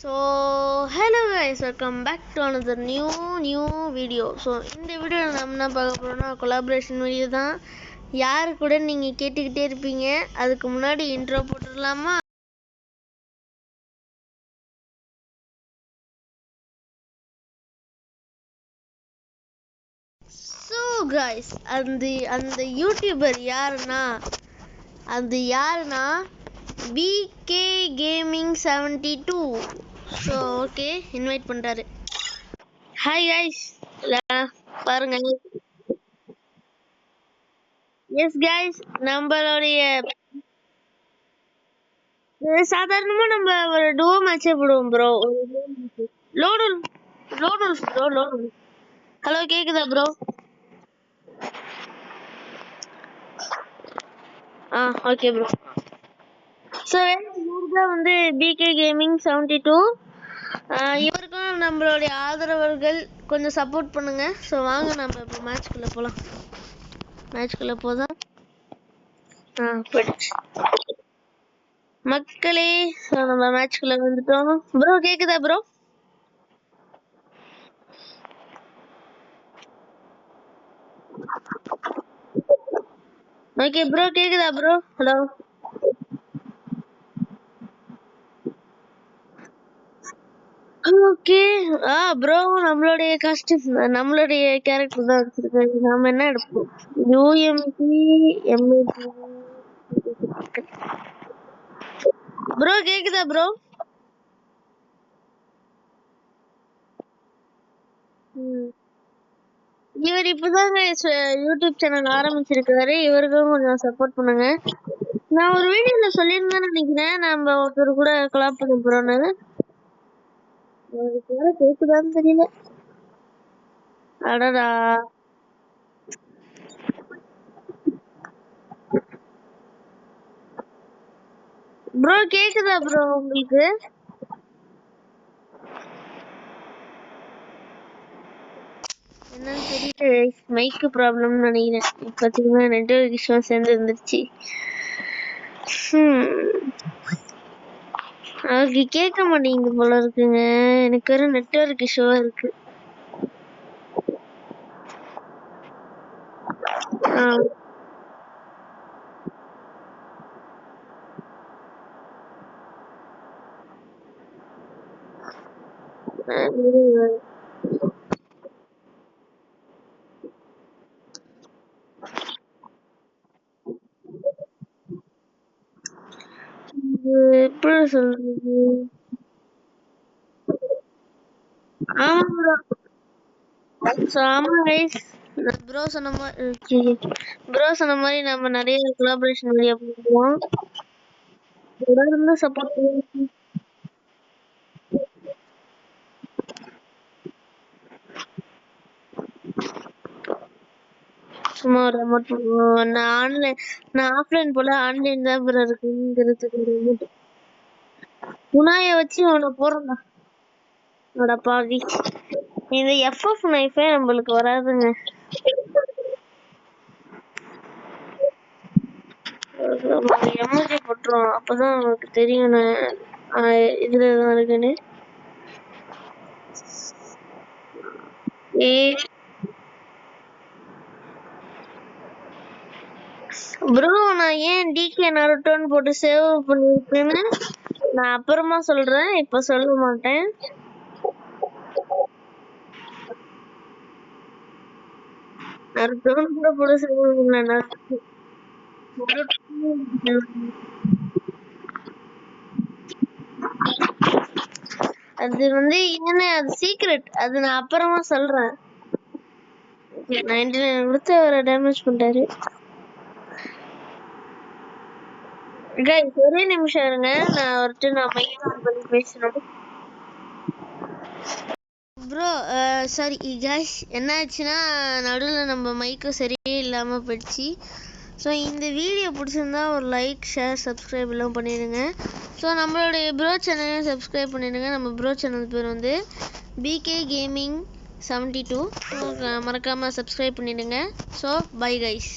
So hello guys, welcome back to another new video. So இந்த video நம்ம என்ன பார்க்க போறோம்னா கொலாபரேஷன் வீடியோ தான். யாரு கூட நீங்க கேட்டுக்கிட்டே இருப்பீங்க. அதுக்கு முன்னாடி இன்ட்ரோ போட்டுடலாமா? So guys, அந்த யூடியூபர் யாருன்னா BK Gaming 72. So okay, invite பண்றாரு. ஹாய் guys, பாருங்க. எஸ் guys, நம்மளுடைய சாதாரணமா நம்ம ஒரு duo match போடுவோம் bro. லோடு ஹலோ கேக்குதா bro? Okay bro. ஸோ இவர்தான் வந்து BK Gaming 72. இவருக்கும் நம்மளுடைய ஆதரவர்கள் கொஞ்சம் சப்போர்ட் பண்ணுங்க. ஸோ வாங்க நம்ம இப்போ மேட்ச்குள்ள போலாம். மேட்ச்குள்ள போதான் போயிடுச்சு மக்களே. நம்ம மேட்ச்குள்ள வந்துட்டோம். ப்ரோ கேக்குதா ப்ரோ? ஓகே ப்ரோ கேக்குதா ப்ரோ? Hello okay. ப்ரோ நம்மளுடைய காஸ்டியூம் நம்மளுடைய கேரக்டர் தான் வச்சிருக்காரு. நாம என்ன எடுப்போம்? UMP MAP. ப்ரோ கேக்குதா ப்ரோ? இவர் இப்பதாங்க யூடியூப் சேனல் ஆரம்பிச்சிருக்காரு. இவருக்கும் கொஞ்சம் சப்போர்ட் பண்ணுங்க. நான் ஒரு வீடியோல சொல்லியிருந்தேன்னு நினைக்கிறேன், நம்ம ஒருத்தர் கூட கொலாப் பண்ண போறோம்னு. அவருக்கு வேற கேக்குதான்னு தெரியல. அடடா ப்ரோ கேக்குதா ப்ரோ உங்களுக்கு? என்னன்னு தெரியல, மைக்கு ப்ராப்ளம்னு நினைக்கிறேன். பாத்தீங்கன்னா நெட்வொர்க் இஷ்யூ சேர்ந்து இருந்துச்சு. அவருக்கு கேட்க மாட்டேங்குது போல இருக்குங்க. எனக்கு வேற நெட்வொர்க் இஷ்யூவா இருக்கு. எப்படி சொல்றது? ஆமா கைஸ், ப்ரோ சொன்ன மாதிரி நம்ம நிறைய கொலாபரேஷன் வீடியோ பண்ணுவோம். தொடர்ந்து சப்போர்ட் பண்ணுங்க. சும்மா ஒரு அமௌண்ட் நான் ஆஃப்லைன் போல ஆன்லைன் தான் ப்ரோ இருக்குங்கிறதுக்கு குணாய வச்சு அவனை போறேன்டா. என்னோட பாவி இந்த FF நைஃபே நம்மளுக்கு வராதுங்க. எமோஜி போட்டுரும், அப்பதான் உங்களுக்கு தெரியும் இதுலதான் இருக்குன்னு. ப்ரோ நான் ஏன் DK நருட்டோன்னு போட்டு சேவ் பண்ணிருக்கேன்னு நான் அப்புறமா சொல்றேன், இப்ப சொல்ல மாட்டேன். நருட்டோன்னு கூட போட்டு சேவ் பண்ணல. அது வந்து என்ன, அது சீக்ரெட். அது நான் அப்புறமா சொல்றேன். 99 கொடுத்து அவரை டேமேஜ் பண்ணிட்டாரு. கைஸ் ஒரே நிமிஷம் இருங்க, நான் அவர்கிட்ட மைக் ஆன் பண்ணி பேசணும். ப்ரோ சாரி கைஸ், என்ன ஆச்சுன்னா நடுவில் நம்ம மைக்கு சரியே இல்லாமல் போயிடுச்சு. ஸோ இந்த வீடியோ பிடிச்சிருந்தா ஒரு லைக், ஷேர், சப்ஸ்கிரைப் எல்லாம் பண்ணிடுங்க. ஸோ நம்மளுடைய ப்ரோ சேனலையும் சப்ஸ்கிரைப் பண்ணிடுங்க. நம்ம ப்ரோ சேனல் பேர் வந்து BK Gaming 72. மறக்காமல் சப்ஸ்கிரைப் பண்ணிடுங்க. So bye guys.